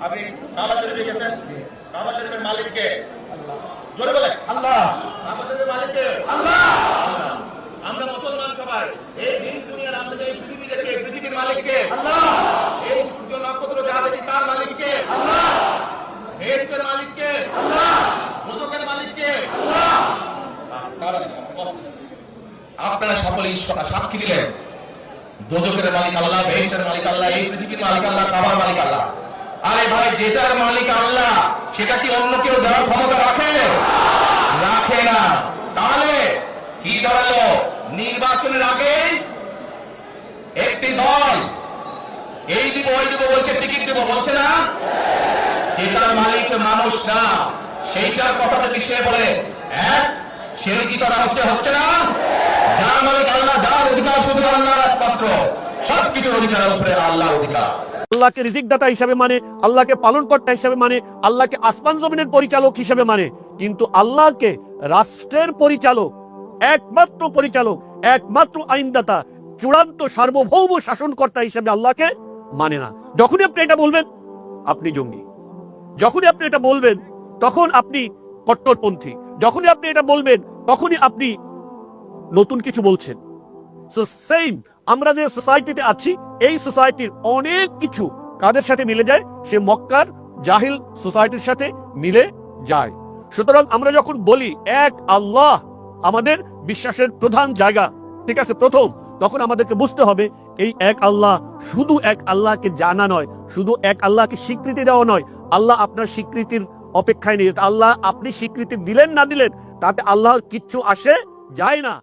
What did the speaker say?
আপনি কাবা শরীফে গেছেন, কাবা শরীফের মালিক কে? জোরে বলেন। আল্লাহ। কাবা শরীফের মালিক কে? আল্লাহ। আমরা মুসলমান সবাই এই দিন দুনিয়ার আমরা যে পৃথিবী দেখে পৃথিবীর মালিক কে? আল্লাহ। এই সূর্য নক্ষত্র যা দেখি তার মালিক কে? আল্লাহ। বেহেশতের মালিক কে? আল্লাহ। দোজখের মালিক কে? আল্লাহ। আপনারা সকলেই সাক্ষী দিলেন দোজখের মালিক আল্লাহ, বেহেশতের মালিক আল্লাহ, এই পৃথিবীর মালিক আল্লাহ, কাবার মালিক আল্লাহ। আরে ভাই, যেটার মালিক আল্লাহ সেটা কি অন্য কেউ দেওয়ার ক্ষমতা রাখে? রাখে না। তাহলে কি দাঁড়ালো? নির্বাচনের আগে একটি দল এই দিব ওই দিব বলছে, টিকিট দেবো বলছে না? যেটার মালিক মানুষ না, সেইটার কথা যদি সে বলে সে কি করা হচ্ছে না? যার মালিক আল্লাহ, যার অধিকার শুধু আল্লাহ একমাত্র, সবকিছুর অধিকারের উপরে আল্লাহর অধিকার। আল্লাহকে রিজিকদাতা হিসাবে মানে, আল্লাহকে পালনকর্তা হিসাবে মানে, আল্লাহকে আসমান জমিনের পরিচালক হিসাবে মানে, কিন্তু আল্লাহকে রাষ্ট্রের পরিচালক, একমাত্র পরিচালক, একমাত্র আইনদাতা, চূড়ান্ত সার্বভৌম শাসনকর্তা হিসাবে আল্লাহকে মানে না। যখনই আপনি এটা বলবেন আপনি জঙ্গি, যখনই আপনি এটা বলবেন তখন আপনি কট্টরপন্থী, যখনই আপনি এটা বলবেন তখনই আপনি নতুন কিছু বলছেন। সো সেম, আমরা যে সোসাইটিতে আছি এই সোসাইটির অনেক কিছু কাদের সাথে মিলে যায়? সে মক্কার জাহিল সোসাইটির সাথে মিলে যায়। সুতরাং আমরা যখন বলি এক আল্লাহ আমাদের বিশ্বাসের প্রধান জায়গা, ঠিক আছে, প্রথম, তখন আমাদেরকে বুঝতে হবে এই এক আল্লাহ শুধু এক আল্লাহকে জানা নয়, শুধু এক আল্লাহকে স্বীকৃতি দেওয়া নয়। আল্লাহ আপনার স্বীকৃতির অপেক্ষায় নেই। আল্লাহ আপনি স্বীকৃতি দিলেন না দিলেন তাতে আল্লাহর কিচ্ছু আসে যায় না।